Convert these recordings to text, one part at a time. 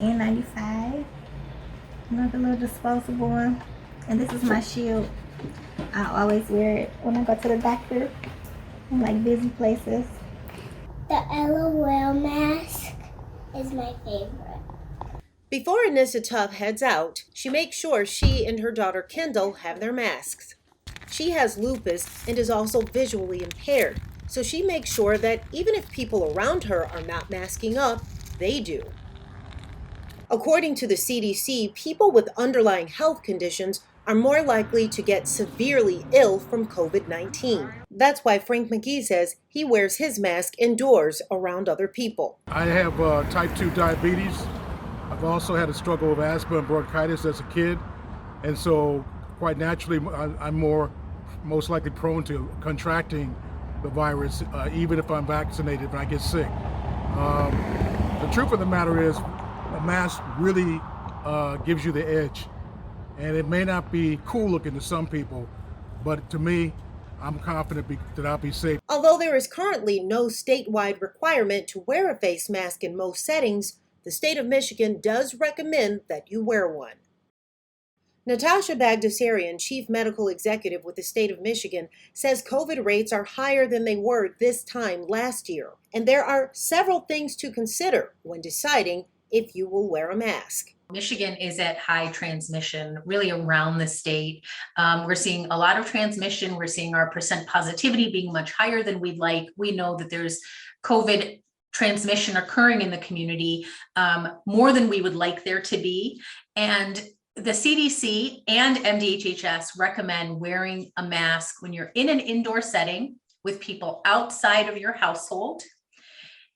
N95, another little disposable one. And this is my shield. I always wear it when I go to the doctor in like busy places. The LOL mask is my favorite. Before Anissa Tubb heads out, she makes sure she and her daughter Kendall have their masks. She has lupus and is also visually impaired, so she makes sure that even if people around her are not masking up, they do. According to the CDC, people with underlying health conditions are more likely to get severely ill from COVID-19. That's why Frank McGee says he wears his mask indoors around other people. I have type 2 diabetes. I've also had a struggle with asthma and bronchitis as a kid. And so quite naturally, I'm most likely prone to contracting the virus, even if I'm vaccinated, when I get sick. The truth of the matter is, a mask really gives you the edge. And it may not be cool looking to some people, but to me, I'm confident that I'll be safe. Although there is currently no statewide requirement to wear a face mask in most settings, the state of Michigan does recommend that you wear one. Natasha Bagdasarian, Chief Medical Executive with the state of Michigan, says COVID rates are higher than they were this time last year, and there are several things to consider when deciding if you will wear a mask. Michigan is at high transmission really around the state. We're seeing a lot of transmission. We're seeing our percent positivity being much higher than we'd like. We know that there's COVID transmission occurring in the community more than we would like there to be. And the CDC and MDHHS recommend wearing a mask when you're in an indoor setting with people outside of your household.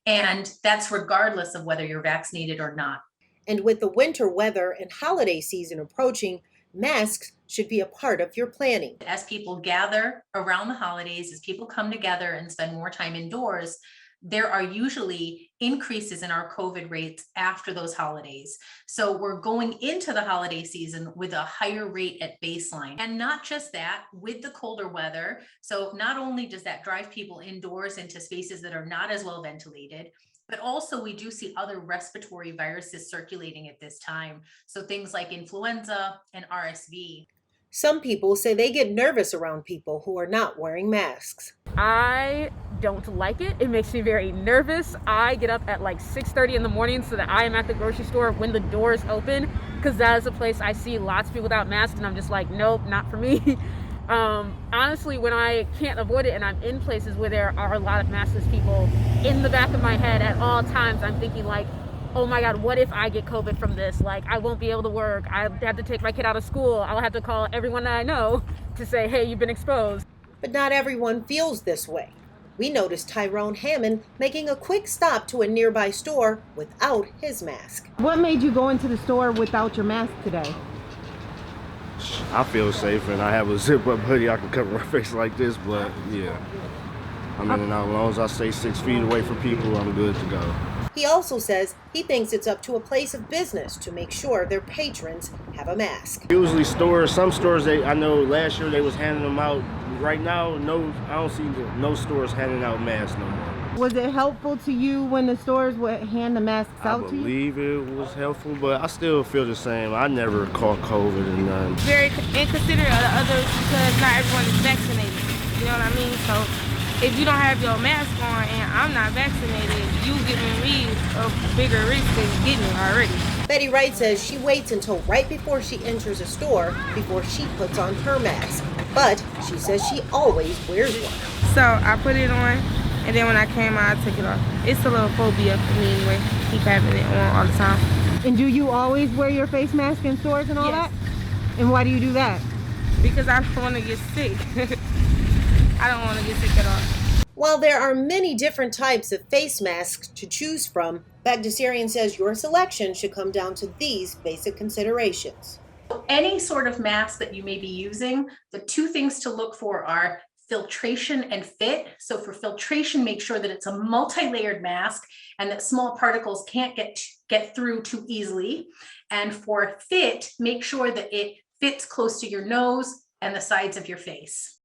And that's regardless of whether you're vaccinated or not. And with the winter weather and holiday season approaching, masks should be a part of your planning. As people gather around the holidays, as people come together and spend more time indoors, there are usually increases in our COVID rates after those holidays. So we're going into the holiday season with a higher rate at baseline. And not just that, with the colder weather. So not only does that drive people indoors into spaces that are not as well ventilated, but also we do see other respiratory viruses circulating at this time. So things like influenza and RSV. Some people say they get nervous around people who are not wearing masks. I don't like it. It makes me very nervous. I get up at like 6:30 in the morning so that I am at the grocery store when the doors open, because that is a place I see lots of people without masks and I'm just like, nope, not for me. Honestly, when I can't avoid it and I'm in places where there are a lot of maskless people, in the back of my head at all times, I'm thinking like, oh my God, what if I get COVID from this? Like, I won't be able to work. I have to take my kid out of school. I'll have to call everyone that I know to say, hey, you've been exposed. But not everyone feels this way. We noticed Tyrone Hammond making a quick stop to a nearby store without his mask. What made you go into the store without your mask today? I feel safe and I have a zip-up hoodie I can cover my face like this, but yeah. I mean, as long as I stay 6 feet away from people, I'm good to go. He also says he thinks it's up to a place of business to make sure their patrons have a mask. Usually some stores, I know last year they was handing them out. Right now, no, I don't see no stores handing out masks no more. Was it helpful to you when the stores would hand the masks out to you? I believe it was helpful, but I still feel the same. I never caught COVID or nothing. Very inconsiderate of the others because not everyone is vaccinated. You know what I mean? So if you don't have your mask on and I'm not vaccinated, you giving me a bigger risk than getting it already. Betty Wright says she waits until right before she enters a store before she puts on her mask. But she says she always wears one. So I put it on, and then when I came out, I took it off. It's a little phobia for me anyway. Keep having it on all the time. And do you always wear your face mask in stores and all Yes. that? And why do you do that? Because I don't want to get sick. I don't want to get sick at all. While there are many different types of face masks to choose from, Bagdasarian says your selection should come down to these basic considerations. Any sort of mask that you may be using, the two things to look for are filtration and fit. So for filtration, make sure that it's a multi-layered mask and that small particles can't get through too easily. And for fit, make sure that it fits close to your nose and the sides of your face.